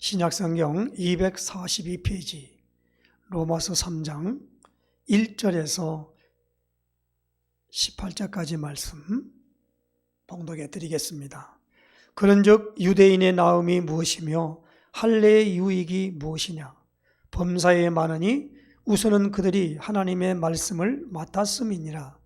신약성경 242페이지 로마서 3장 1절에서 18절까지 말씀 봉독해 드리겠습니다. 그런즉 유대인의 나음이 무엇이며 할례의 유익이 무엇이냐? 범사에 많으니 우선은 그들이 하나님의 말씀을 맡았음이니라.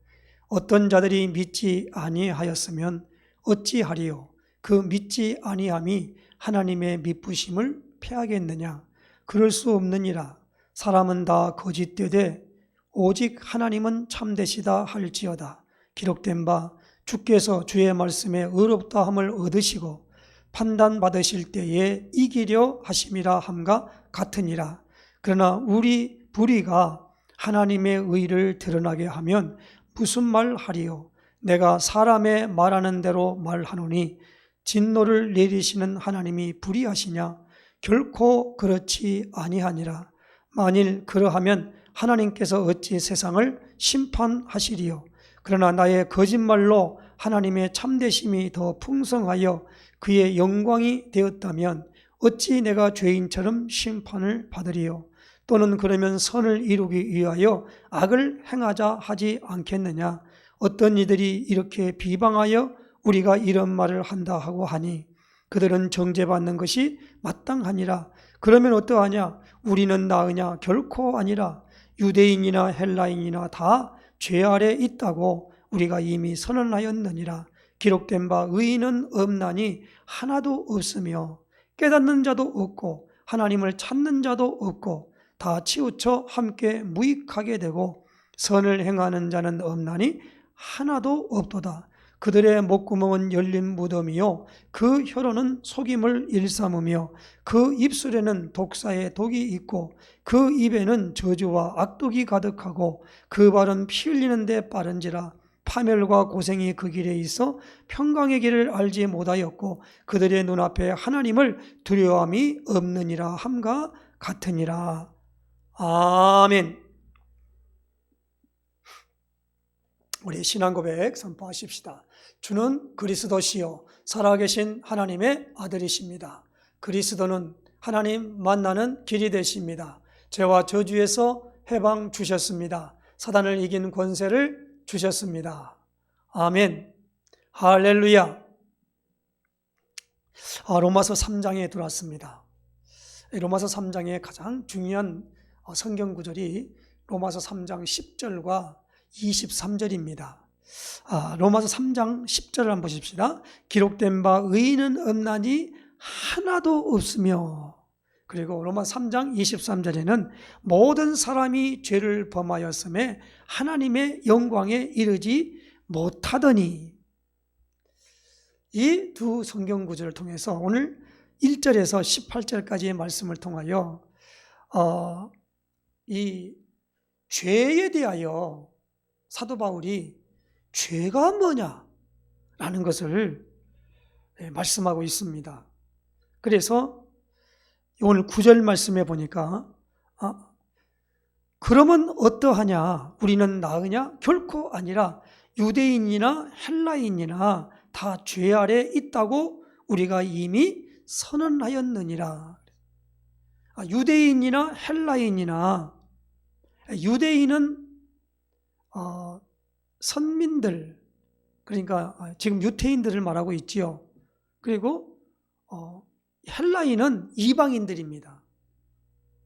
어떤 자들이 믿지 아니하였으면 어찌하리요? 그 믿지 아니함이 하나님의 미쁘심을 패하겠느냐? 그럴 수 없느니라. 사람은 다 거짓되되 오직 하나님은 참되시다 할지어다. 기록된 바 주께서 주의 말씀에 의롭다함을 얻으시고 판단받으실 때에 이기려 하심이라 함과 같으니라. 그러나 우리 불의가 하나님의 의를 드러나게 하면 무슨 말 하리요? 내가 사람의 말하는 대로 말하노니 진노를 내리시는 하나님이 불의하시냐? 결코 그렇지 아니하니라. 만일 그러하면 하나님께서 어찌 세상을 심판하시리요? 그러나 나의 거짓말로 하나님의 참되심이 더 풍성하여 그의 영광이 되었다면 어찌 내가 죄인처럼 심판을 받으리요? 또는 그러면 선을 이루기 위하여 악을 행하자 하지 않겠느냐? 어떤 이들이 이렇게 비방하여 우리가 이런 말을 한다 하고 하니 그들은 정죄받는 것이 마땅하니라. 그러면 어떠하냐? 우리는 나으냐? 결코 아니라. 유대인이나 헬라인이나 다 죄 아래 있다고 우리가 이미 선언하였느니라. 기록된 바 의인은 없나니 하나도 없으며 깨닫는 자도 없고 하나님을 찾는 자도 없고 다 치우쳐 함께 무익하게 되고 선을 행하는 자는 없나니 하나도 없도다. 그들의 목구멍은 열린 무덤이요 그 혀로는 속임을 일삼으며 그 입술에는 독사의 독이 있고 그 입에는 저주와 악독이 가득하고 그 발은 피 흘리는 데 빠른지라. 파멸과 고생이 그 길에 있어 평강의 길을 알지 못하였고 그들의 눈앞에 하나님을 두려움이 없느니라 함과 같으니라. 아멘. 우리 신앙 고백 선포하십시다. 주는 그리스도시요 살아계신 하나님의 아들이십니다. 그리스도는 하나님 만나는 길이 되십니다. 죄와 저주에서 해방 주셨습니다. 사단을 이긴 권세를 주셨습니다. 아멘. 할렐루야. 로마서 3장에 들어왔습니다. 로마서 3장의 가장 중요한 성경 구절이 로마서 3장 10절과 23절입니다. 로마서 3장 10절을 한번 보십시다. 기록된 바 의인은 없나니 하나도 없으며, 그리고 로마서 3장 23절에는 모든 사람이 죄를 범하였음에 하나님의 영광에 이르지 못하더니, 이 두 성경 구절을 통해서 오늘 1절에서 18절까지의 말씀을 통하여 이 죄에 대하여 사도 바울이 죄가 뭐냐라는 것을 말씀하고 있습니다. 그래서 오늘 9절 말씀에 보니까 그러면 어떠하냐? 우리는 나으냐? 결코 아니라. 유대인이나 헬라인이나 다 죄 아래 있다고 우리가 이미 선언하였느니라. 유대인이나 헬라인이나, 유대인은 선민들, 그러니까 지금 유태인들을 말하고 있지요. 그리고 헬라인은 이방인들입니다.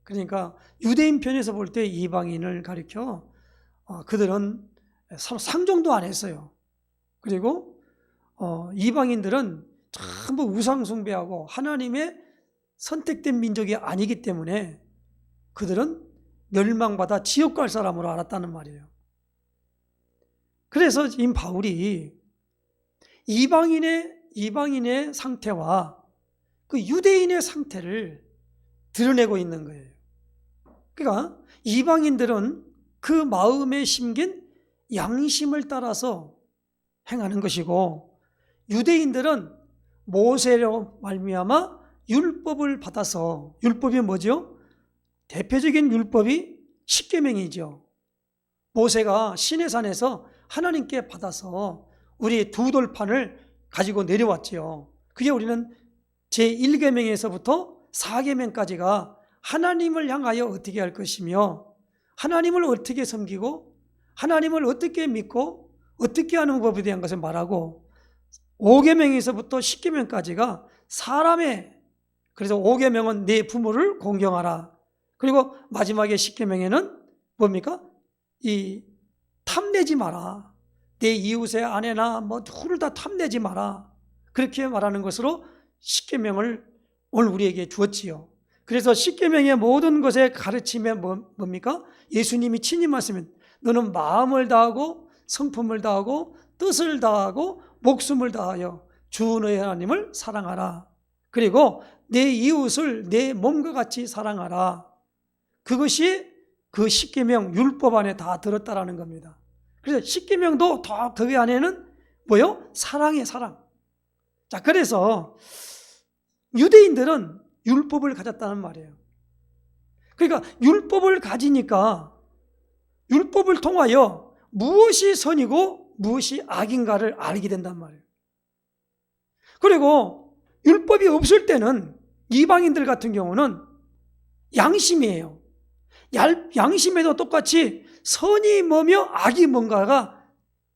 그러니까 유대인 편에서 볼 때 이방인을 가리켜 그들은 서로 상종도 안 했어요. 그리고 이방인들은 전부 우상 숭배하고 하나님의 선택된 민족이 아니기 때문에 그들은 멸망받아 지옥 갈 사람으로 알았다는 말이에요. 그래서 이 바울이 이방인의 상태와 그 유대인의 상태를 드러내고 있는 거예요. 그러니까 이방인들은 그 마음에 심긴 양심을 따라서 행하는 것이고, 유대인들은 모세로 말미암아 율법을 받아서, 율법이 뭐죠? 대표적인 율법이 십계명이죠. 모세가 시내산에서 하나님께 받아서 우리 두 돌판을 가지고 내려왔지요. 그게 우리는 제1계명에서부터 4계명까지가 하나님을 향하여 어떻게 할 것이며 하나님을 어떻게 섬기고 하나님을 어떻게 믿고 어떻게 하는 법에 대한 것을 말하고 5계명에서부터 10계명까지가 사람의, 그래서 5계명은 네 부모를 공경하라. 그리고 마지막에 10계명에는 뭡니까? 이 탐내지 마라. 내 이웃의 아내나 뭐 누구를 다 탐내지 마라. 그렇게 말하는 것으로 10계명을 오늘 우리에게 주었지요. 그래서 10계명의 모든 것의 가르침에 뭡니까? 예수님이 친히 말씀은 너는 마음을 다하고 성품을 다하고 뜻을 다하고 목숨을 다하여 주 너의 하나님을 사랑하라. 그리고 내 이웃을 내 몸과 같이 사랑하라. 그것이 그 10계명 율법 안에 다 들었다라는 겁니다. 그래서 10계명도 더 그 안에는 뭐요? 사랑이에요, 사랑. 자, 그래서 유대인들은 율법을 가졌다는 말이에요. 그러니까 율법을 가지니까 율법을 통하여 무엇이 선이고 무엇이 악인가를 알게 된단 말이에요. 그리고 율법이 없을 때는 이방인들 같은 경우는 양심이에요. 양심에도 똑같이 선이 뭐며 악이 뭔가가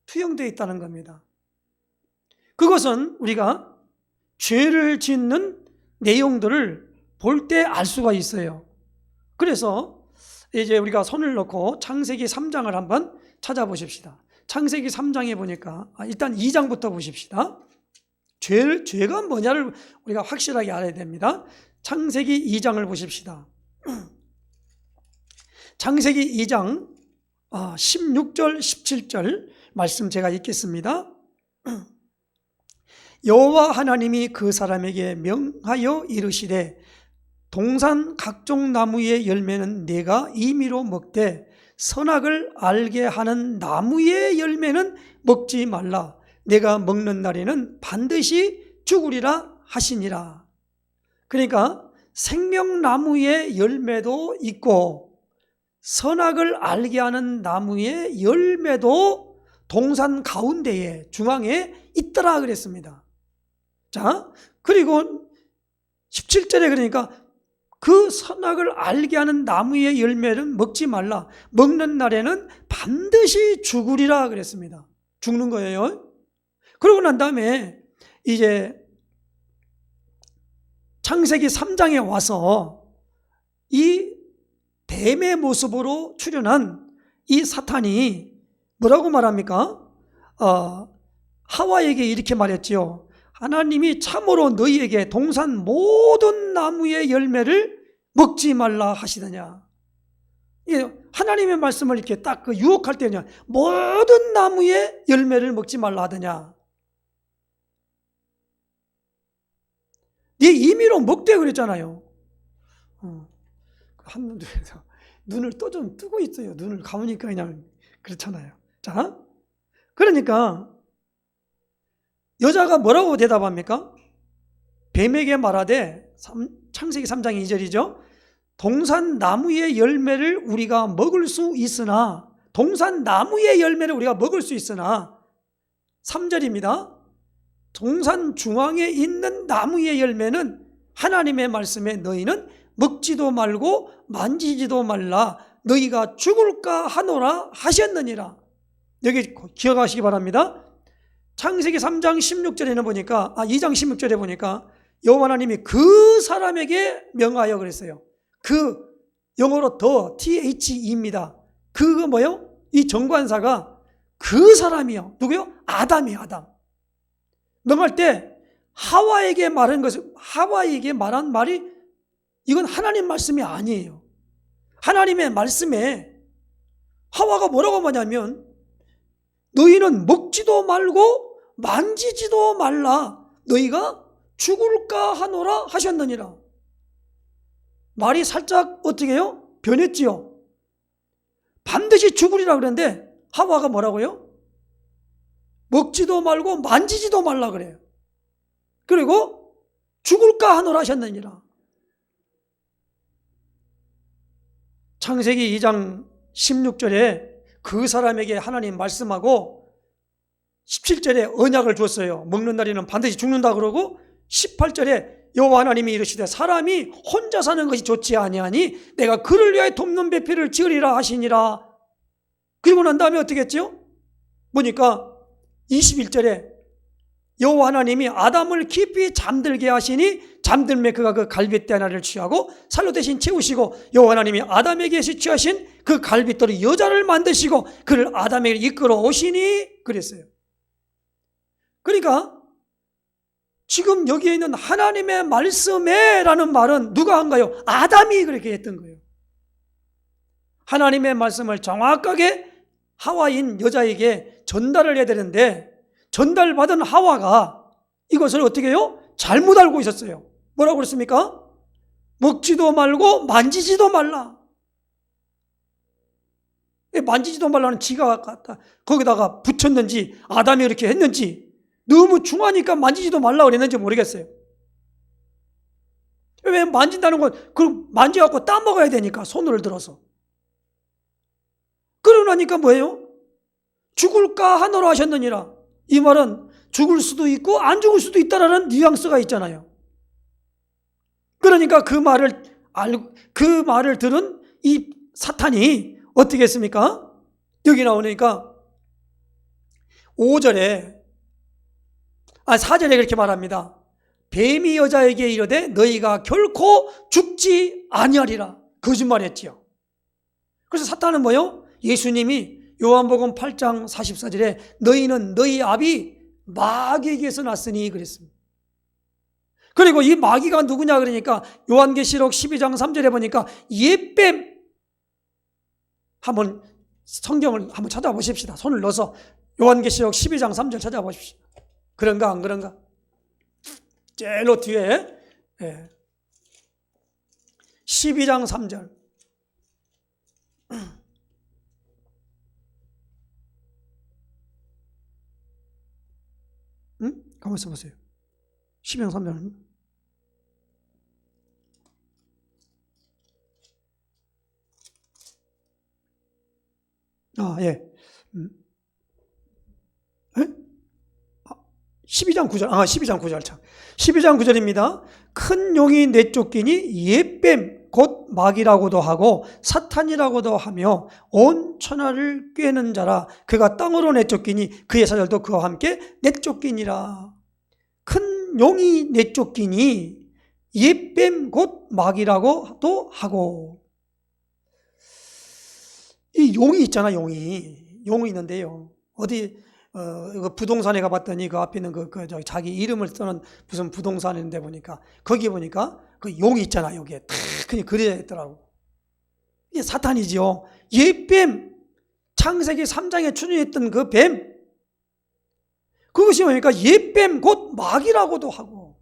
투영되어 있다는 겁니다. 그것은 우리가 죄를 짓는 내용들을 볼 때 알 수가 있어요. 그래서 이제 우리가 손을 넣고 창세기 3장을 한번 찾아보십시다. 창세기 3장에 보니까 일단 2장부터 보십시다. 죄가 뭐냐를 우리가 확실하게 알아야 됩니다. 창세기 2장을 보십시다. 창세기 2장 16절 17절 말씀 제가 읽겠습니다. 여호와 하나님이 그 사람에게 명하여 이르시되 동산 각종 나무의 열매는 네가 임의로 먹되 선악을 알게 하는 나무의 열매는 먹지 말라. 내가 먹는 날에는 반드시 죽으리라 하시니라. 그러니까 생명나무의 열매도 있고 선악을 알게 하는 나무의 열매도 동산 가운데에 중앙에 있더라 그랬습니다. 자, 그리고 17절에 그러니까 그 선악을 알게 하는 나무의 열매는 먹지 말라. 먹는 날에는 반드시 죽으리라 그랬습니다. 죽는 거예요. 그러고 난 다음에 이제 창세기 3장에 와서 이 뱀의 모습으로 출현한 이 사탄이 뭐라고 말합니까? 하와에게 이렇게 말했지요. 하나님이 참으로 너희에게 동산 모든 나무의 열매를 먹지 말라 하시더냐. 하나님의 말씀을 이렇게 딱 유혹할 때냐, 모든 나무의 열매를 먹지 말라 하더냐. 네 임의로 먹되 그랬잖아요. 한 놈도 눈을 또 좀 뜨고 있어요. 눈을 감으니까 그냥 그렇잖아요. 자, 그러니까 여자가 뭐라고 대답합니까? 뱀에게 말하되, 창세기 3장 2절이죠. 동산 나무의 열매를 우리가 먹을 수 있으나, 동산 나무의 열매를 우리가 먹을 수 있으나 3절입니다. 동산 중앙에 있는 나무의 열매는 하나님의 말씀에 너희는 먹지도 말고 만지지도 말라. 너희가 죽을까 하노라 하셨느니라. 여기 기억하시기 바랍니다. 창세기 3장 16절에는 보니까 2장 16절에 보니까 여호와 하나님이 그 사람에게 명하여 그랬어요. 그 영어로 더 THE입니다. 그거 뭐요? 이 정관사가 그 사람이요. 누구요? 아담이에요. 아담. 명할 때 하와에게 말한 것은, 하와에게 말한 말이 이건 하나님 말씀이 아니에요. 하나님의 말씀에 하와가 뭐라고 말하냐면 너희는 먹지도 말고 만지지도 말라. 너희가 죽을까 하노라 하셨느니라. 말이 살짝 어떻게 해요? 변했지요. 반드시 죽으리라 그랬는데 하와가 뭐라고요? 먹지도 말고 만지지도 말라 그래요. 그리고 죽을까 하노라 하셨느니라. 창세기 2장 16절에 그 사람에게 하나님 말씀하고 17절에 언약을 줬어요. 먹는 날에는 반드시 죽는다 그러고 18절에 여호와 하나님이 이르시되 사람이 혼자 사는 것이 좋지 아니하니 내가 그를 위하여 돕는 배필을 지으리라 하시니라. 그리고 난 다음에 어떻게 했죠? 보니까 21절에 여호와 하나님이 아담을 깊이 잠들게 하시니 잠들매 그가 그 갈빗대 하나를 취하고 살로 대신 채우시고 여호와 하나님이 아담에게서 취하신 그 갈빗돌이 여자를 만드시고 그를 아담에게 이끌어 오시니 그랬어요. 그러니까 지금 여기에 있는 하나님의 말씀에 라는 말은 누가 한가요? 아담이 그렇게 했던 거예요. 하나님의 말씀을 정확하게 하와인 여자에게 전달을 해야 되는데 전달받은 하와가 이것을 어떻게 해요? 잘못 알고 있었어요. 뭐라고 그랬습니까? 먹지도 말고 만지지도 말라. 만지지도 말라는 지가 거기다가 붙였는지 아담이 이렇게 했는지 너무 중하니까 만지지도 말라고 그랬는지 모르겠어요. 왜 만진다는 건 그럼 만져갖고 따먹어야 되니까 손을 들어서. 그러나니까 뭐예요? 죽을까 하노라 하셨느니라. 이 말은 죽을 수도 있고 안 죽을 수도 있다라는 뉘앙스가 있잖아요. 그러니까 그 말을 들은 이 사탄이 어떻게 했습니까? 여기 나오니까 4절에 그렇게 말합니다. 뱀이 여자에게 이르되 너희가 결코 죽지 아니하리라. 거짓말했지요. 그래서 사탄은 뭐요? 예수님이 요한복음 8장 44절에 너희는 너희 아비 마귀에게서 났으니 그랬습니다. 그리고 이 마귀가 누구냐 그러니까 요한계시록 12장 3절에 보니까 옛뱀, 한번 성경을 한번 찾아보십시다. 손을 넣어서 요한계시록 12장 3절 찾아보십시오. 그런가 안 그런가? 제일로 뒤에 12장 3절. 가만히 있어보세요. 12장 3절. 예. 12장 9절. 12장 9절 참. 12장 9절입니다. 큰 용이 내쫓기니 옛뱀 곧 마귀라고도 하고 사탄이라고도 하며 온 천하를 꿰는 자라. 그가 땅으로 내쫓기니 그의 사절도 그와 함께 내쫓기니라. 큰 용이 내쫓기니 옛뱀 곧 마귀라고도 하고. 이 용이 있잖아. 용이 있는데요. 어디 부동산에 가봤더니 그 앞에 있는 자기 이름을 쓰는 무슨 부동산인데 보니까 거기 보니까 그 용이 있잖아. 여기에 탁 그냥 그려져 있더라고. 이게 사탄이지요. 옛뱀, 창세기 3장에 출연했던 그 뱀, 그것이 뭡니까? 옛뱀 곧 마귀라고도 하고.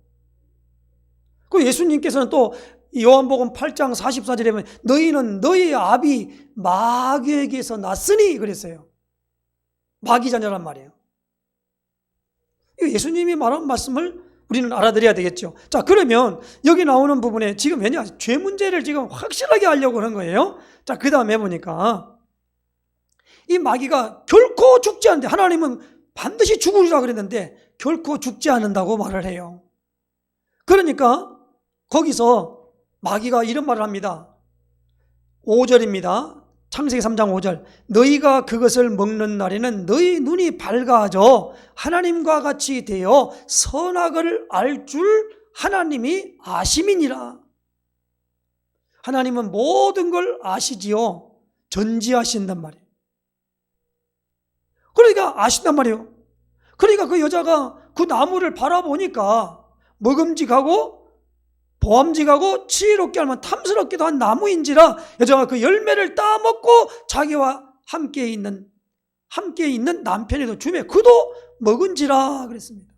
그 예수님께서는 또 요한복음 8장 44절에 보면 너희는 너희 아비 마귀에게서 났으니 그랬어요. 마귀 자녀란 말이에요. 예수님이 말한 말씀을 우리는 알아들어야 되겠죠. 자, 그러면 여기 나오는 부분에 지금 왜냐? 죄 문제를 지금 확실하게 하려고 하는 거예요. 자, 그 다음에 보니까 이 마귀가 결코 죽지 않는데, 하나님은 반드시 죽으리라 그랬는데 결코 죽지 않는다고 말을 해요. 그러니까 거기서 마귀가 이런 말을 합니다. 5절입니다. 창세기 3장 5절. 너희가 그것을 먹는 날에는 너희 눈이 밝아져 하나님과 같이 되어 선악을 알 줄 하나님이 아심이니라. 하나님은 모든 걸 아시지요. 전지하신단 말이에요. 그러니까 아신단 말이에요. 그러니까 그 여자가 그 나무를 바라보니까 먹음직하고 보암직하고 지혜롭게 하면 탐스럽기도 한 나무인지라 여자가 그 열매를 따먹고 자기와 함께 있는 남편에도 주매 그도 먹은지라 그랬습니다.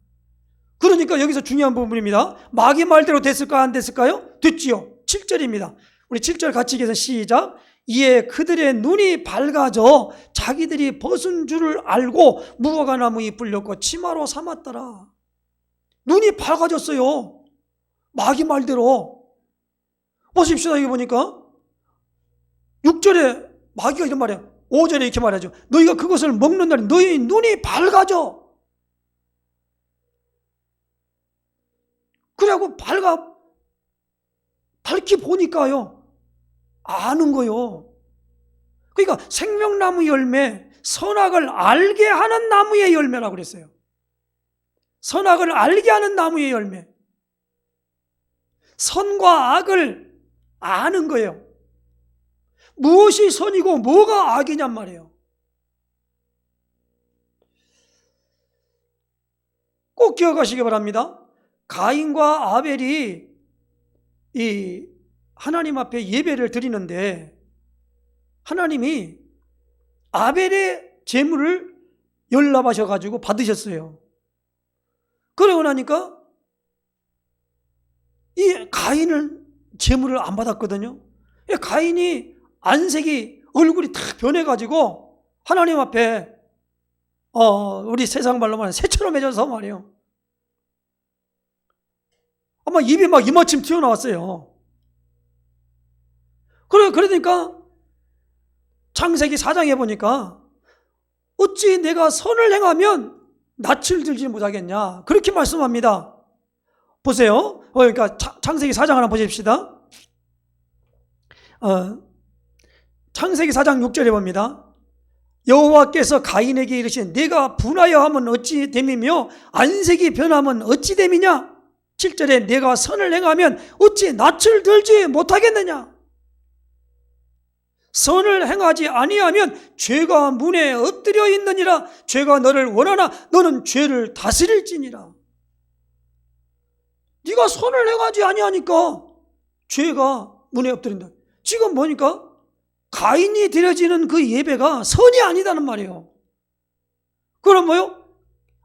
그러니까 여기서 중요한 부분입니다. 마귀 말대로 됐을까요? 안 됐을까요? 됐지요. 7절입니다. 우리 7절 같이 읽어서 시작. 이에 그들의 눈이 밝아져 자기들이 벗은 줄을 알고 무화과 나무 잎을 엮고 치마로 삼았더라. 눈이 밝아졌어요. 마귀 말대로. 보십시오. 여기 보니까 6절에 마귀가 이런 말이에요. 5절에 이렇게 말하죠. 너희가 그것을 먹는 날에 너희 눈이 밝아져. 그래 아니냐고 밝히 보니까요, 아는 거요. 그러니까 생명나무 열매, 선악을 알게 하는 나무의 열매라고 그랬어요. 선악을 알게 하는 나무의 열매. 선과 악을 아는 거예요. 무엇이 선이고 뭐가 악이냔 말이에요. 꼭 기억하시기 바랍니다. 가인과 아벨이 이 하나님 앞에 예배를 드리는데 하나님이 아벨의 제물을 열납하셔가지고 받으셨어요. 그러고 나니까 이 가인은 제물을 안 받았거든요. 가인이 안색이 얼굴이 탁 변해가지고 하나님 앞에 우리 세상 말로 말하면 새처럼 해져서 말이에요. 아마 입이 막 이마침 튀어나왔어요. 그러니까 창세기 4장에 보니까 어찌 내가 선을 행하면 낯을 들지 못하겠냐 그렇게 말씀합니다. 보세요. 그러니까 창세기 4장 하나 보십시다. 창세기 4장 6절에 봅니다. 여호와께서 가인에게 이르시되 내가 분하여 하면 어찌 됨이며 안색이 변하면 어찌 됨이냐. 7절에 내가 선을 행하면 어찌 낯을 들지 못하겠느냐. 선을 행하지 아니하면 죄가 문에 엎드려 있느니라. 죄가 너를 원하나 너는 죄를 다스릴지니라. 네가 선을 행하지 아니하니까 죄가 문에 엎드린다. 지금 보니까 가인이 드려지는 그 예배가 선이 아니다는 말이에요. 그럼 뭐요?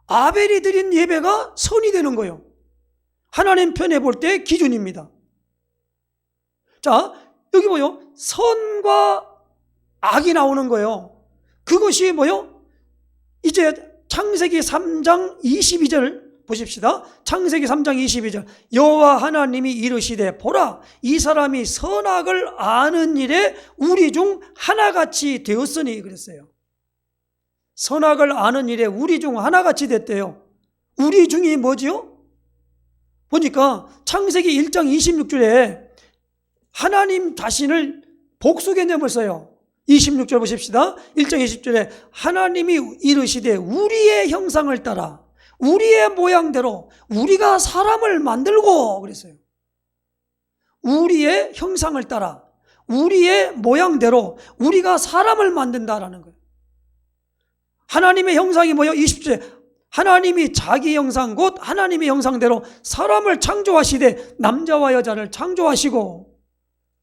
아벨이 드린 예배가 선이 되는 거예요. 하나님 편에 볼 때 기준입니다. 자, 여기 뭐요? 선과 악이 나오는 거예요. 그것이 뭐요? 이제 창세기 3장 22절 보십시다. 창세기 3장 22절. 여호와 하나님이 이르시되 보라 이 사람이 선악을 아는 일에 우리 중 하나같이 되었으니 그랬어요. 선악을 아는 일에 우리 중 하나같이 됐대요. 우리 중이 뭐지요? 보니까 창세기 1장 26절에 하나님 자신을 복수 개념을 써요. 26절 보십시다. 1장 20절에 하나님이 이르시되 우리의 형상을 따라 우리의 모양대로 우리가 사람을 만들고 그랬어요. 우리의 형상을 따라 우리의 모양대로 우리가 사람을 만든다라는 거예요. 하나님의 형상이 뭐예요? 20절에 하나님이 자기 형상 곧 하나님의 형상대로 사람을 창조하시되 남자와 여자를 창조하시고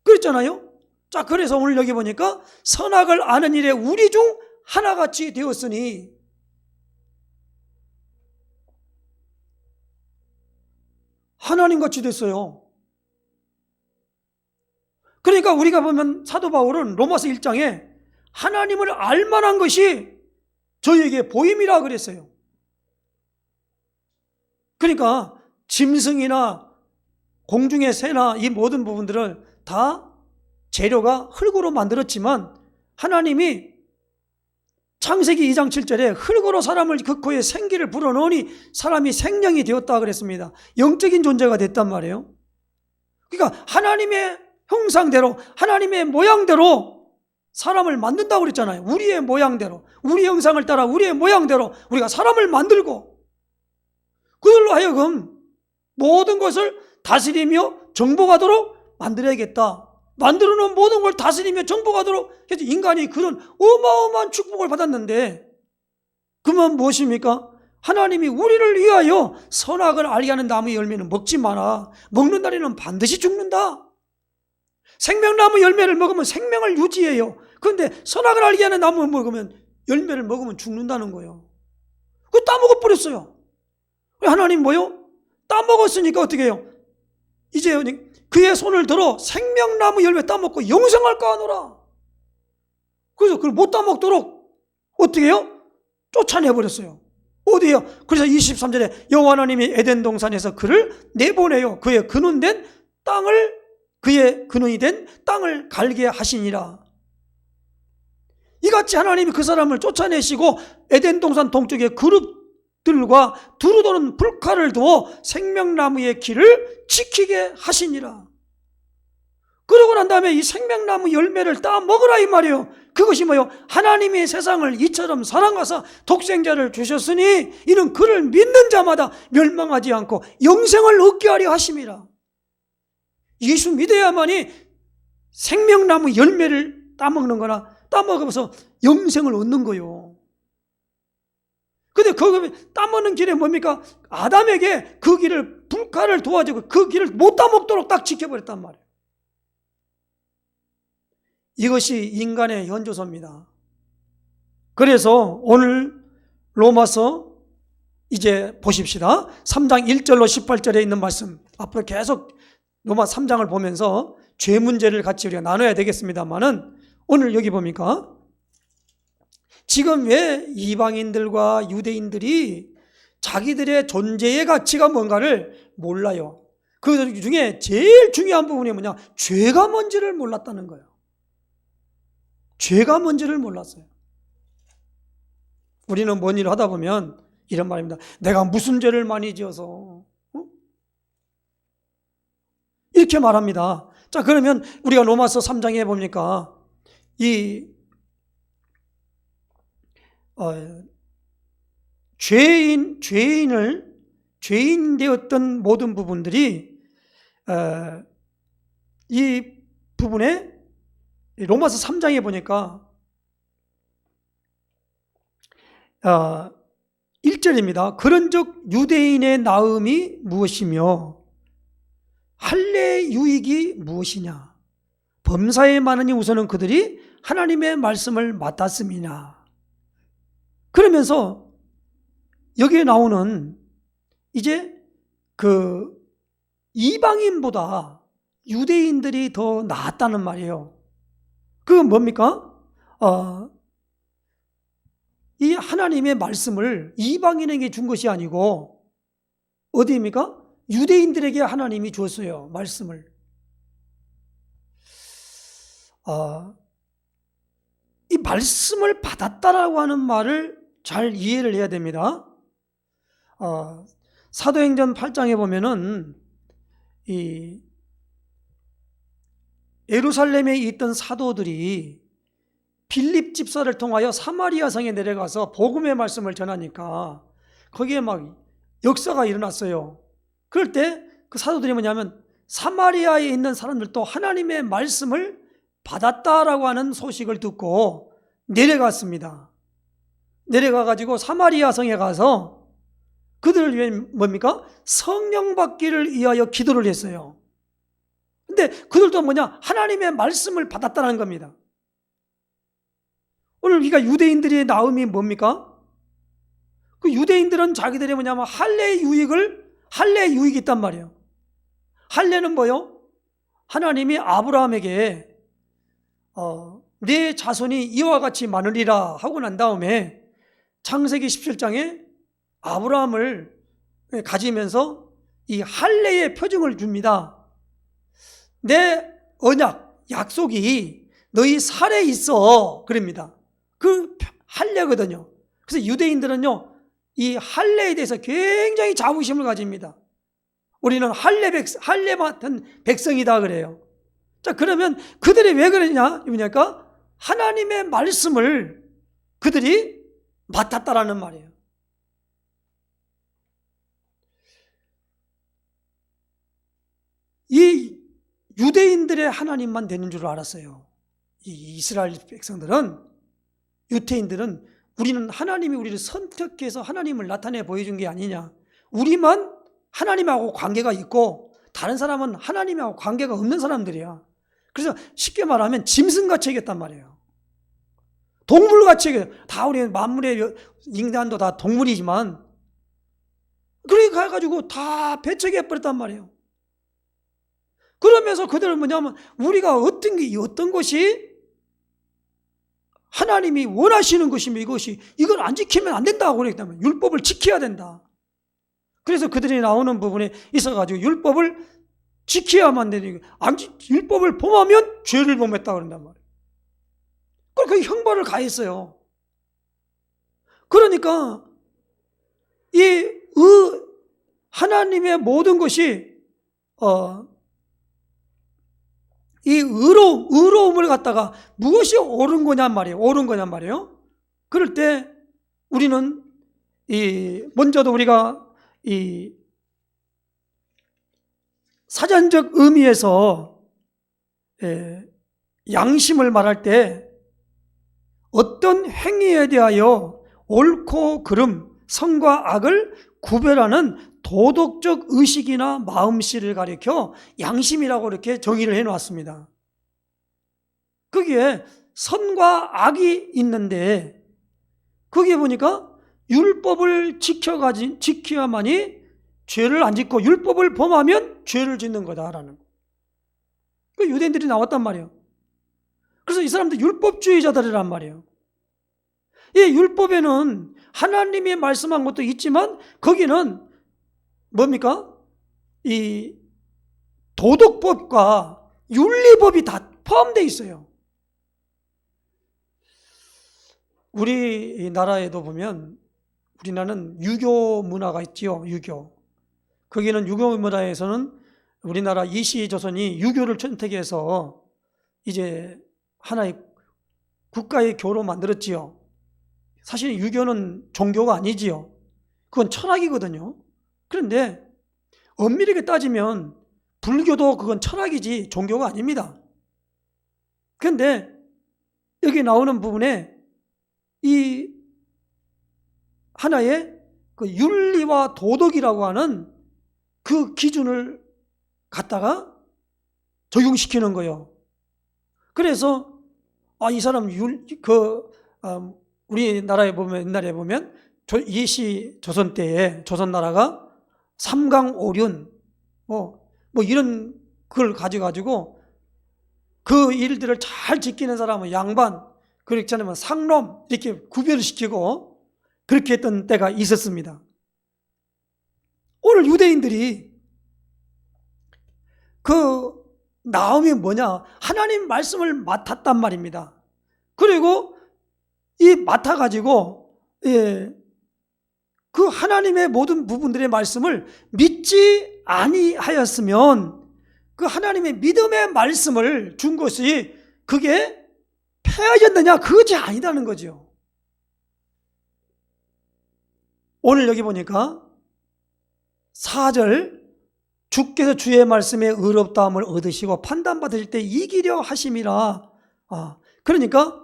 그랬잖아요. 자, 그래서 오늘 여기 보니까 선악을 아는 일에 우리 중 하나같이 되었으니 하나님같이 됐어요. 그러니까 우리가 보면 사도 바울은 로마서 1장에 하나님을 알만한 것이 저희에게 보임이라 그랬어요. 그러니까 짐승이나 공중의 새나 이 모든 부분들을 다 재료가 흙으로 만들었지만 하나님이 창세기 2장 7절에 흙으로 사람을 그 코에 생기를 불어넣으니 사람이 생명이 되었다 그랬습니다. 영적인 존재가 됐단 말이에요. 그러니까 하나님의 형상대로 하나님의 모양대로 사람을 만든다고 그랬잖아요. 우리의 모양대로 우리 형상을 따라 우리의 모양대로 우리가 사람을 만들고 그들로 하여금 모든 것을 다스리며 정복하도록 만들어야겠다. 만들어 놓은 모든 걸 다스리며 정복하도록 해서 인간이 그런 어마어마한 축복을 받았는데 그러면 무엇입니까? 하나님이 우리를 위하여 선악을 알게 하는 나무의 열매는 먹지 마라. 먹는 날에는 반드시 죽는다. 생명나무 열매를 먹으면 생명을 유지해요. 그런데 선악을 알게 하는 나무를 먹으면 열매를 먹으면 죽는다는 거예요. 그거 따먹어 버렸어요. 하나님 뭐요? 따먹었으니까 어떻게 해요? 이제 그의 손을 들어 생명나무 열매 따먹고 영생할까 하노라. 그래서 그걸 못 따먹도록 어떻게 해요? 쫓아내버렸어요. 어디에요? 그래서 23절에 여호와 하나님이 에덴 동산에서 그를 내보내요. 그의 근원된 땅을 그의 근원이 된 땅을 갈게 하시니라. 이같이 하나님이 그 사람을 쫓아내시고 에덴 동산 동쪽에 그룹 들과 두루 도는 불칼을 두어 생명나무의 길을 지키게 하시니라. 그러고 난 다음에 이 생명나무 열매를 따 먹으라 이 말이에요. 그것이 뭐요? 하나님이 세상을 이처럼 사랑하사 독생자를 주셨으니 이는 그를 믿는 자마다 멸망하지 않고 영생을 얻게 하려 하심이라. 예수 믿어야만이 생명나무 열매를 따먹는 거나 따먹으면서 영생을 얻는 거요. 근데 그 따먹는 길에 뭡니까? 아담에게 그 길을 불칼을 도와주고 그 길을 못 따먹도록 딱 지켜버렸단 말이에요. 이것이 인간의 현조소입니다. 그래서 오늘 로마서 이제 보십시다. 3장 1절로 18절에 있는 말씀, 앞으로 계속 로마 3장을 보면서 죄 문제를 같이 우리가 나눠야 되겠습니다만은 오늘 여기 봅니까? 지금 왜 이방인들과 유대인들이 자기들의 존재의 가치가 뭔가를 몰라요? 그 중에 제일 중요한 부분이 뭐냐? 죄가 뭔지를 몰랐다는 거예요. 죄가 뭔지를 몰랐어요. 우리는 뭔 일을 하다 보면 이런 말입니다. 내가 무슨 죄를 많이 지어서 이렇게 말합니다. 자, 그러면 우리가 로마서 3장에 봅니까? 죄인 되었던 모든 부분들이 이 부분에 로마서 3장에 보니까 1절입니다. 그런즉 유대인의 나음이 무엇이며 할례의 유익이 무엇이냐? 범사에 많으니 우선은 그들이 하나님의 말씀을 맡았음이냐? 그러면서 여기에 나오는 이제 그 이방인보다 유대인들이 더 낫다는 말이에요. 그건 뭡니까? 이 하나님의 말씀을 이방인에게 준 것이 아니고 어디입니까? 유대인들에게 하나님이 줬어요. 말씀을. 이 말씀을 받았다라고 하는 말을 잘 이해를 해야 됩니다. 사도행전 8장에 보면은 이 예루살렘에 있던 사도들이 빌립 집사를 통하여 사마리아 성에 내려가서 복음의 말씀을 전하니까 거기에 막 역사가 일어났어요. 그럴 때 그 사도들이 뭐냐면 사마리아에 있는 사람들도 하나님의 말씀을 받았다라고 하는 소식을 듣고 내려갔습니다. 내려가가지고 사마리아 성에 가서 그들을 위해 뭡니까? 성령 받기를 위하여 기도를 했어요. 근데 그들도 뭐냐? 하나님의 말씀을 받았다는 겁니다. 오늘 우리가 유대인들의 나음이 뭡니까? 그 유대인들은 자기들이 뭐냐면 할례의 유익이 있단 말이에요. 할례는 뭐요? 하나님이 아브라함에게 내 자손이 이와 같이 많으리라 하고 난 다음에 창세기 17장에 아브라함을 가지면서 이 할례의 표징을 줍니다. 내 언약, 약속이 너희 살에 있어 그럽니다. 그 할례거든요. 그래서 유대인들은요 이 할례에 대해서 굉장히 자부심을 가집니다. 우리는 할례 맡은 백성이다 그래요. 자, 그러면 그들이 왜 그러냐? 하나님의 말씀을 그들이 맡았다라는 말이에요. 이 유대인들의 하나님만 되는 줄 알았어요. 이 이스라엘 백성들은, 유대인들은 우리는 하나님이 우리를 선택해서 하나님을 나타내 보여준 게 아니냐. 우리만 하나님하고 관계가 있고 다른 사람은 하나님하고 관계가 없는 사람들이야. 그래서 쉽게 말하면 짐승같이 여겼단 말이에요. 동물같이 여겼어요. 다 우리 만물의 인간도 다 동물이지만 그러니까 해가지고 다 배척해버렸단 말이에요. 그러면서 그들은 뭐냐면 우리가 어떤 것이 하나님이 원하시는 것이면 이걸 안 지키면 안 된다고 그랬기 때문에 율법을 지켜야 된다. 그래서 그들이 나오는 부분에 있어가지고 율법을 지켜야만 되는, 율법을 범하면 죄를 범했다 그런단 말이에요. 그러니까 형벌을 가했어요. 그러니까 하나님의 모든 것이 이 의로움을 갖다가 무엇이 옳은 거냔 말이에요. 그럴 때 우리는 먼저도 우리가 이 사전적 의미에서 양심을 말할 때 어떤 행위에 대하여 옳고 그름, 선과 악을 구별하는 도덕적 의식이나 마음씨를 가리켜 양심이라고 이렇게 정의를 해놓았습니다. 거기에 선과 악이 있는데 거기에 보니까 율법을 지켜야만이 죄를 안 짓고 율법을 범하면 죄를 짓는 거다라는 그 유대인들이 나왔단 말이에요. 그래서 이 사람들 율법주의자들이란 말이에요. 이 율법에는 하나님이 말씀한 것도 있지만 거기는 뭡니까? 이 도덕법과 윤리법이 다 포함되어 있어요. 우리나라에도 보면 우리나라는 유교 문화가 있지요. 유교. 거기는 유교 문화에서는 우리나라 이시조선이 유교를 선택해서 이제 하나의 국가의 교로 만들었지요. 사실 유교는 종교가 아니지요. 그건 철학이거든요. 그런데 엄밀하게 따지면 불교도 그건 철학이지 종교가 아닙니다. 그런데 여기 나오는 부분에 이 하나의 그 윤리와 도덕이라고 하는 그 기준을 갖다가 적용시키는 거예요. 그래서 이 사람 우리나라에 보면 옛날에 보면 예시 조선 때에 조선 나라가 삼강오륜 뭐 이런 걸 가지고 그 일들을 잘 지키는 사람은 양반, 그렇지 않으면 상놈 이렇게 구별을 시키고 그렇게 했던 때가 있었습니다. 오늘 유대인들이 그 나음이 뭐냐? 하나님 말씀을 맡았단 말입니다. 그리고 이 맡아가지고 그 하나님의 모든 부분들의 말씀을 믿지 아니하였으면 그 하나님의 믿음의 말씀을 준 것이 그게 폐하였느냐? 그것이 아니다는 거죠. 오늘 여기 보니까 4절 주께서 주의 말씀에 의롭다함을 얻으시고 판단받으실 때 이기려 하심이라. 그러니까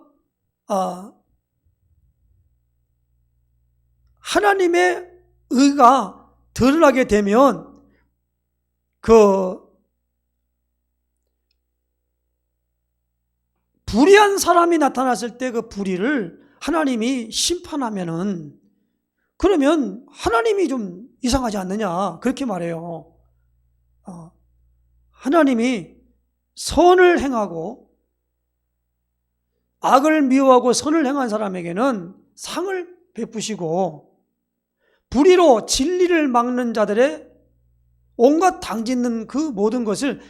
하나님의 의가 드러나게 되면 그 불의한 사람이 나타났을 때 그 불의를 하나님이 심판하면은 그러면 하나님이 좀 이상하지 않느냐 그렇게 말해요. 하나님이 선을 행하고 악을 미워하고 선을 행한 사람에게는 상을 베푸시고 불의로 진리를 막는 자들의 온갖 당짓는 그 모든 것을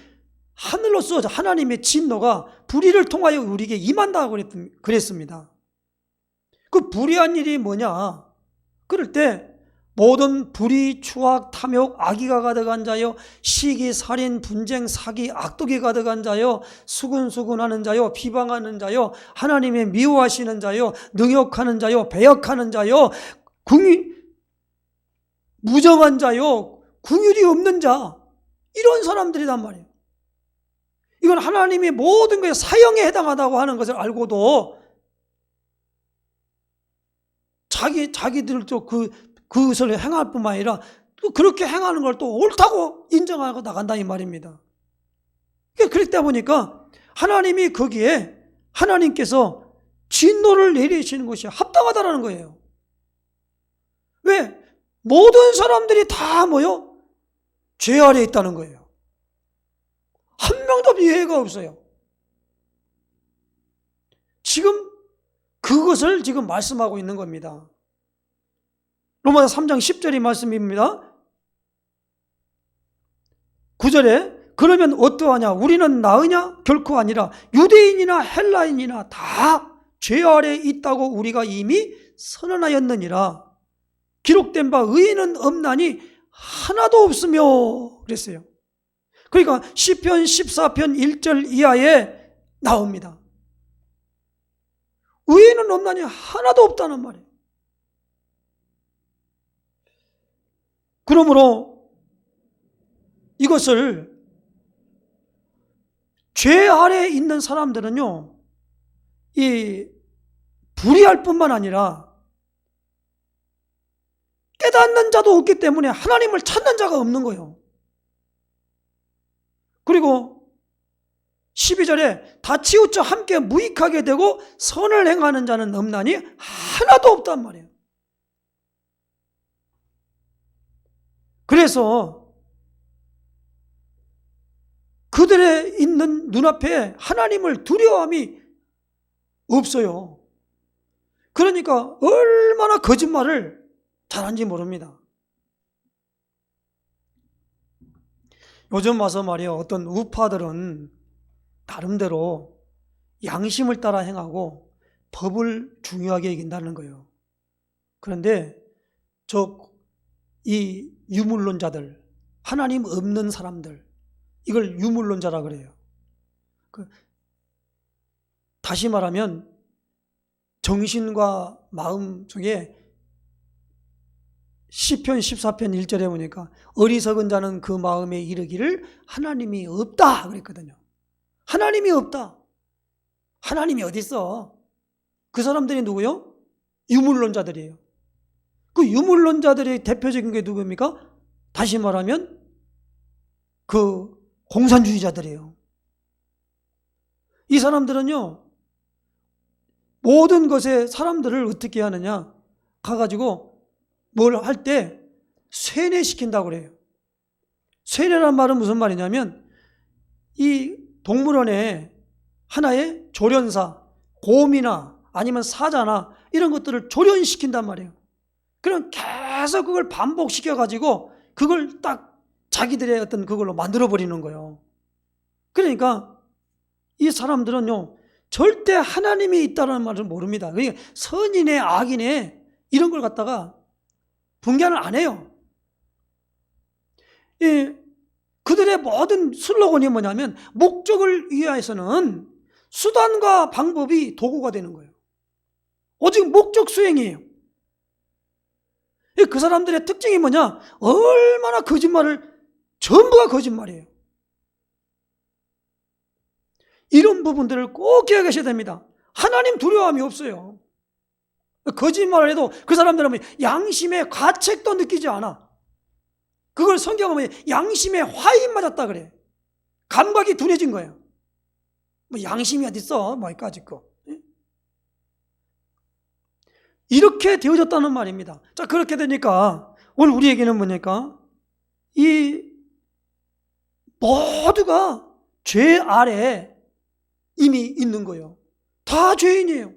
하늘로서 하나님의 진노가 불의를 통하여 우리에게 임한다고 그랬습니다. 그 불의한 일이 뭐냐? 그럴 때 모든 불의, 추악, 탐욕, 악의가 가득한 자요, 시기, 살인, 분쟁, 사기, 악독이 가득한 자요, 수군수군하는 자요, 비방하는 자요, 하나님의 미워하시는 자요, 능욕하는 자요, 배역하는 자요, 무정한 자요, 긍휼이 없는 자, 이런 사람들이란 말이에요. 이건 하나님이 모든 것에 사형에 해당하다고 하는 것을 알고도 자기들도 그것을 행할 뿐만 아니라 그렇게 행하는 걸 또 옳다고 인정하고 나간다 이 말입니다. 그렇다 보니까 하나님이 거기에 하나님께서 진노를 내리시는 것이 합당하다는 거예요. 왜? 모든 사람들이 다 죄 아래에 있다는 거예요. 한 명도 예외가 없어요. 지금 그것을 지금 말씀하고 있는 겁니다. 로마서 3장 10절의 말씀입니다. 9절에 그러면 어떠하냐? 우리는 나으냐? 결코 아니라 유대인이나 헬라인이나 다 죄 아래에 있다고 우리가 이미 선언하였느니라. 기록된 바 의인은 없나니 하나도 없으며 그랬어요. 그러니까 시편 14편 1절 이하에 나옵니다. 의인은 없나니 하나도 없다는 말이에요. 그러므로 이것을 죄 아래에 있는 사람들은요, 이 불의할 뿐만 아니라 깨닫는 자도 없기 때문에 하나님을 찾는 자가 없는 거예요. 그리고 12절에 다 치우쳐 함께 무익하게 되고 선을 행하는 자는 없나니 하나도 없단 말이에요. 그래서 그들의 있는 눈앞에 하나님을 두려움이 없어요. 그러니까 얼마나 거짓말을 잘한지 모릅니다. 요즘 와서 말이에요, 어떤 우파들은 나름대로 양심을 따라 행하고 법을 중요하게 여긴다는 거예요. 그런데 이 유물론자들, 하나님 없는 사람들, 이걸 유물론자라 그래요. 다시 말하면 정신과 마음 속에 시편 14편 1절에 보니까 어리석은 자는 그 마음에 이르기를 하나님이 없다 그랬거든요. 하나님이 없다. 하나님이 어디 있어? 그 사람들이 누구요? 유물론자들이에요. 그 유물론자들의 대표적인 게 누구입니까? 다시 말하면 그 공산주의자들이에요. 이 사람들은요, 모든 것에 사람들을 어떻게 하느냐, 가가지고 뭘 할 때 쇠뇌시킨다고 그래요. 쇠뇌란 말은 무슨 말이냐면 이 동물원에 하나의 조련사, 곰이나 아니면 사자나 이런 것들을 조련시킨단 말이에요. 그럼 계속 그걸 반복시켜가지고 그걸 딱 자기들의 어떤 그걸로 만들어버리는 거예요. 그러니까 이 사람들은요, 절대 하나님이 있다는 말을 모릅니다. 그러니까 선이네 악이네 이런 걸 갖다가 분간을 안 해요. 그들의 모든 슬로건이 뭐냐면 목적을 위해서는 수단과 방법이 도구가 되는 거예요. 오직 목적 수행이에요. 그 사람들의 특징이 뭐냐? 얼마나 거짓말을, 전부가 거짓말이에요. 이런 부분들을 꼭 기억하셔야 됩니다. 하나님 두려움이 없어요. 거짓말을 해도 그 사람들은 양심의 가책도 느끼지 않아. 그걸 성경은 양심의 화인 맞았다 그래. 감각이 둔해진 거예요. 뭐 양심이 어딨어? 뭐까짓 거. 이렇게 되어졌다는 말입니다. 자, 그렇게 되니까 오늘 우리에게는 뭐니까 이 모두가 죄 아래에 이미 있는 거예요. 다 죄인이에요.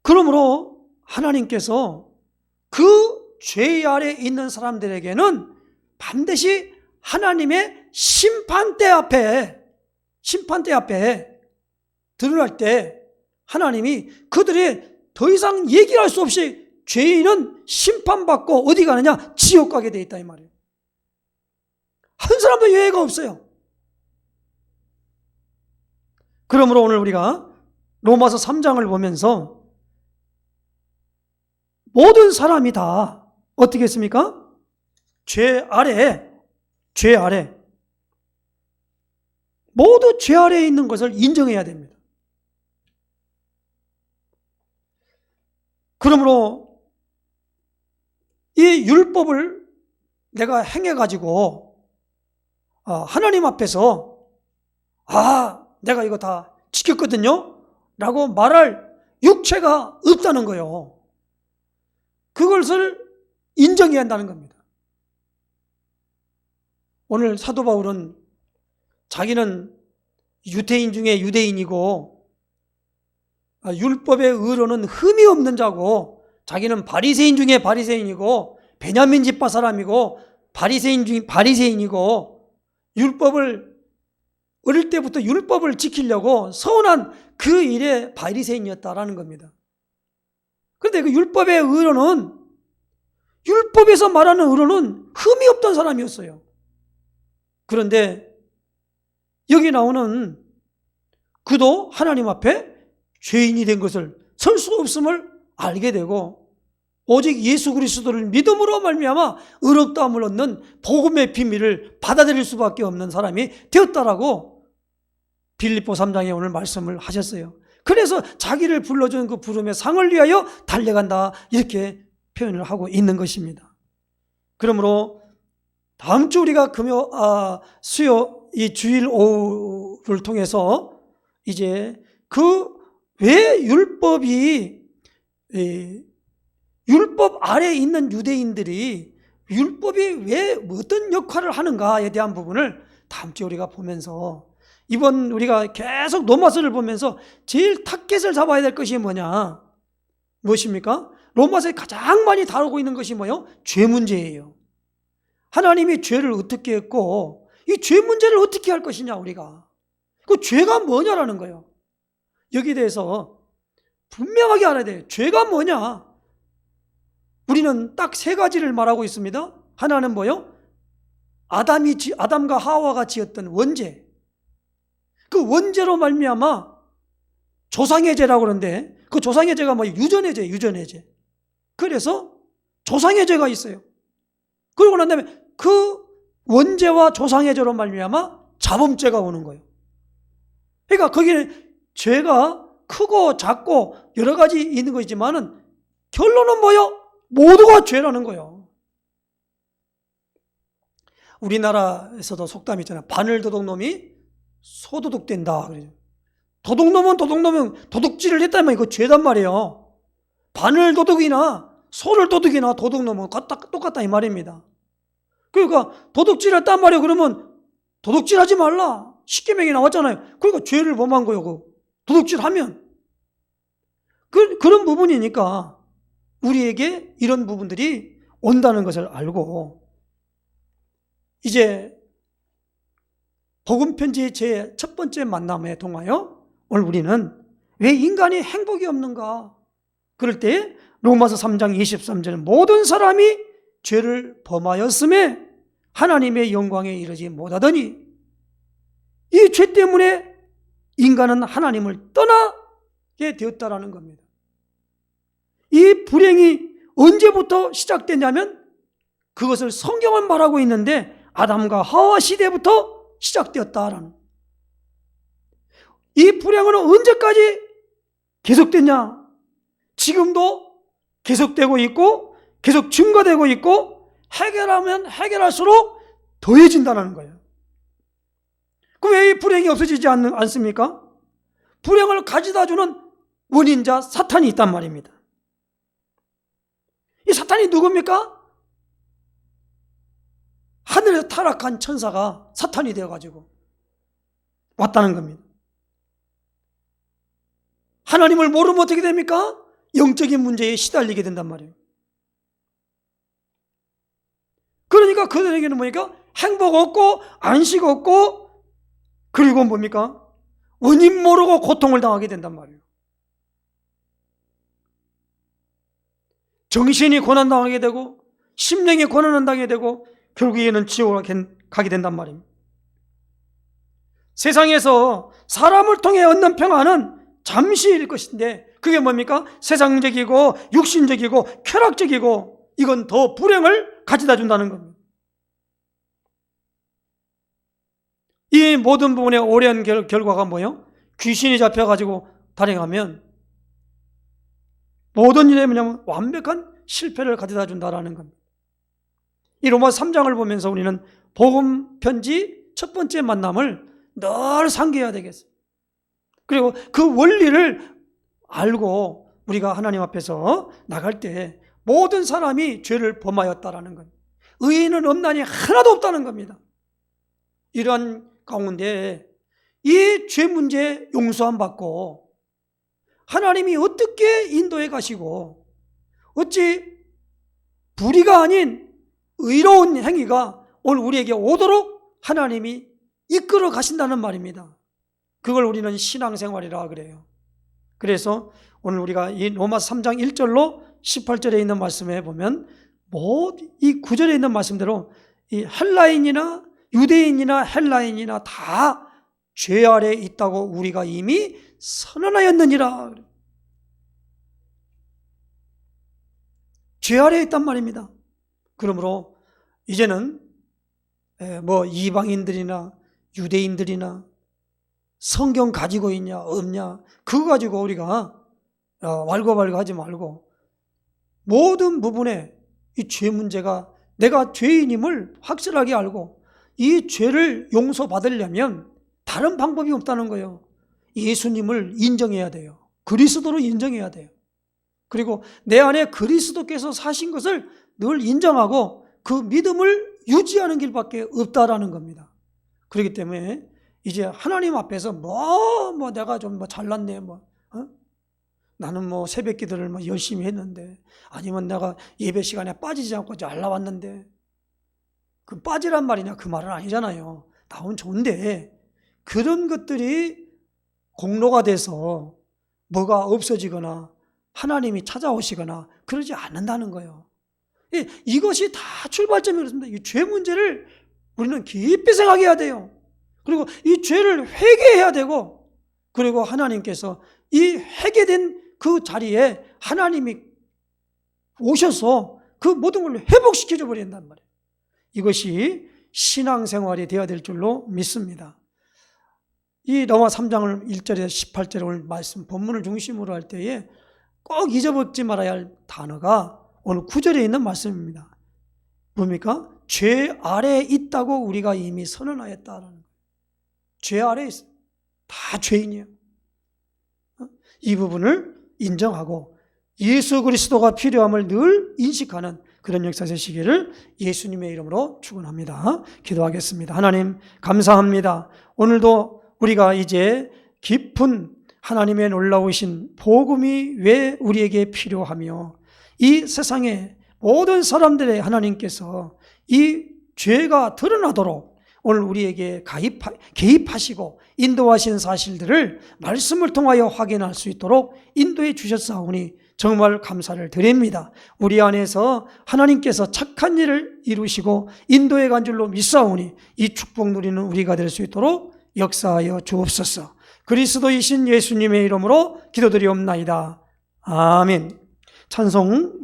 그러므로 하나님께서 그 죄 아래에 있는 사람들에게는 반드시 하나님의 심판대 앞에 드러날 때 하나님이 그들이 더 이상 얘기할 수 없이 죄인은 심판받고 어디 가느냐? 지옥 가게 돼 있다 이 말이에요. 한 사람도 예외가 없어요. 그러므로 오늘 우리가 로마서 3장을 보면서 모든 사람이 다 어떻게 했습니까? 죄 아래 모두 죄 아래에 있는 것을 인정해야 됩니다. 그러므로 이 율법을 내가 행해가지고 하나님 앞에서 내가 이거 다 지켰거든요 라고 말할 육체가 없다는 거예요. 그것을 인정해야 한다는 겁니다. 오늘 사도 바울은 자기는 유대인 중에 유대인이고 율법의 의로는 흠이 없는 자고 자기는 바리새인 중에 바리새인이고 베냐민 집파 사람이고 바리새인 중에 바리새인이고 율법을 어릴 때부터 율법을 지키려고 서운한 그 일에 바리새인이었다라는 겁니다. 그런데 그 율법의 의로는, 율법에서 말하는 의로는 흠이 없던 사람이었어요. 그런데 여기 나오는 그도 하나님 앞에 죄인이 된 것을, 설 수 없음을 알게 되고 오직 예수 그리스도를 믿음으로 말미암아 의롭다함을 얻는 복음의 비밀을 받아들일 수밖에 없는 사람이 되었다라고 빌립보 3장에 오늘 말씀을 하셨어요. 그래서 자기를 불러준 그 부름의 상을 위하여 달려간다, 이렇게 표현을 하고 있는 것입니다. 그러므로 다음 주 우리가 수요 이 주일 오후를 통해서 이제 그 왜 율법 아래에 있는 유대인들이 율법이 왜 어떤 역할을 하는가에 대한 부분을 다음 주에 우리가 보면서, 이번 우리가 계속 로마서를 보면서 제일 타겟을 잡아야 될 것이 뭐냐, 무엇입니까? 로마서에 가장 많이 다루고 있는 것이 뭐예요? 죄 문제예요. 하나님이 죄를 어떻게 했고 이 죄 문제를 어떻게 할 것이냐, 우리가 그 죄가 뭐냐라는 거예요. 여기에 대해서 분명하게 알아야 돼요. 죄가 뭐냐? 우리는 딱 세 가지를 말하고 있습니다. 하나는 뭐요? 아담과 하와가 지었던 원죄. 그 원죄로 말미암아 조상의 죄라고 그러는데, 그 조상의 죄가 뭐예요? 유전의 죄, 유전의 죄. 그래서 조상의 죄가 있어요. 그러고 난 다음에 그 원죄와 조상의 죄로 말미암아 자범죄가 오는 거예요. 그러니까 거기는 죄가 크고 작고 여러 가지 있는 것이지만은 결론은 뭐예요? 모두가 죄라는 거예요. 우리나라에서도 속담이 있잖아요. 바늘 도둑놈이 소도둑된다. 도둑놈은 도둑질을 했다면 이거 죄단 말이에요. 바늘 도둑이나 소를 도둑이나 도둑놈은 똑같다 이 말입니다. 그러니까 도둑질을 했단 말이에요. 그러면 도둑질하지 말라, 십계명이 나왔잖아요. 그러니까 죄를 범한 거예요. 도둑질하면. 그런 부분이니까 우리에게 이런 부분들이 온다는 것을 알고, 이제 복음편지의 제 첫 번째 만남에 통하여 오늘 우리는 왜 인간이 행복이 없는가, 그럴 때 로마서 3장 23절에 모든 사람이 죄를 범하였음에 하나님의 영광에 이르지 못하더니, 이 죄 때문에 인간은 하나님을 떠나게 되었다라는 겁니다. 이 불행이 언제부터 시작됐냐면 그것을 성경은 말하고 있는데 아담과 하와 시대부터 시작되었다라는, 이 불행은 언제까지 계속됐냐? 지금도 계속되고 있고 계속 증가되고 있고 해결하면 해결할수록 더해진다는 거예요. 그럼 왜 이 불행이 없어지지 않습니까? 불행을 가져다 주는 원인자 사탄이 있단 말입니다. 이 사탄이 누굽니까? 하늘에서 타락한 천사가 사탄이 되어가지고 왔다는 겁니다. 하나님을 모르면 어떻게 됩니까? 영적인 문제에 시달리게 된단 말이에요. 그러니까 그들에게는 뭐니까? 행복 없고 안식 없고, 그리고 뭡니까? 원인 모르고 고통을 당하게 된단 말이에요. 정신이 고난당하게 되고 심령이 고난을 당하게 되고 결국에는 지옥으로 가게 된단 말입니다. 세상에서 사람을 통해 얻는 평안은 잠시일 것인데 그게 뭡니까? 세상적이고 육신적이고 쾌락적이고 이건 더 불행을 가져다 준다는 겁니다. 이 모든 부분의 오랜 결과가 뭐예요? 귀신이 잡혀가지고 달행하면 모든 일에 뭐냐면 완벽한 실패를 가져다 준다라는 겁니다. 이 로마 3장을 보면서 우리는 복음 편지 첫 번째 만남을 늘 상기해야 되겠어요. 그리고 그 원리를 알고 우리가 하나님 앞에서 나갈 때 모든 사람이 죄를 범하였다라는 겁니다. 의인은 없나니 하나도 없다는 겁니다. 이러한 가운데 이 죄 문제 용서함 받고 하나님이 어떻게 인도해 가시고 어찌 불의가 아닌 의로운 행위가 오늘 우리에게 오도록 하나님이 이끌어 가신다는 말입니다. 그걸 우리는 신앙생활이라 그래요. 그래서 오늘 우리가 이 로마서 3장 1절로 18절에 있는 말씀에 보면 이 9절에 있는 말씀대로 이 헬라인이나 유대인이나 헬라인이나 다 죄 아래에 있다고 우리가 이미 선언하였느니라. 죄 아래에 있단 말입니다. 그러므로 이제는 이방인들이나 유대인들이나 성경 가지고 있냐 없냐 그거 가지고 우리가 왈가왈부 하지 말고 모든 부분에 이 죄 문제가 내가 죄인임을 확실하게 알고 이 죄를 용서받으려면 다른 방법이 없다는 거예요. 예수님을 인정해야 돼요. 그리스도로 인정해야 돼요. 그리고 내 안에 그리스도께서 사신 것을 늘 인정하고 그 믿음을 유지하는 길밖에 없다라는 겁니다. 그렇기 때문에 이제 하나님 앞에서 내가 좀 잘났네 나는 새벽 기도를 열심히 했는데 아니면 내가 예배 시간에 빠지지 않고 잘 나왔는데 그 빠지란 말이냐 그 말은 아니잖아요. 나오면 좋은데 그런 것들이 공로가 돼서 뭐가 없어지거나 하나님이 찾아오시거나 그러지 않는다는 거예요. 이것이 다 출발점이 그렇습니다. 이 죄 문제를 우리는 깊이 생각해야 돼요. 그리고 이 죄를 회개해야 되고 그리고 하나님께서 이 회개된 그 자리에 하나님이 오셔서 그 모든 걸 회복시켜줘 버린단 말이에요. 이것이 신앙생활이 되어야 될 줄로 믿습니다. 이 로마 3장 1절에서 18절에 오늘 말씀 본문을 중심으로 할 때에 꼭 잊어버리지 말아야 할 단어가 오늘 9절에 있는 말씀입니다. 뭡니까? 죄 아래에 있다고 우리가 이미 선언하였다라는 거예요. 죄 아래에 있어. 다 죄인이에요. 이 부분을 인정하고 예수 그리스도가 필요함을 늘 인식하는 그런 역사 되시기를 예수님의 이름으로 축원합니다. 기도하겠습니다. 하나님 감사합니다. 오늘도 우리가 이제 깊은 하나님의 놀라우신 복음이 왜 우리에게 필요하며 이 세상의 모든 사람들의 하나님께서 이 죄가 드러나도록 오늘 우리에게 개입하시고 인도하신 사실들을 말씀을 통하여 확인할 수 있도록 인도해 주셨사오니 정말 감사를 드립니다. 우리 안에서 하나님께서 착한 일을 이루시고 인도해 간 줄로 믿사오니 이 축복 누리는 우리가 될 수 있도록 역사하여 주옵소서. 그리스도이신 예수님의 이름으로 기도드리옵나이다. 아멘. 찬송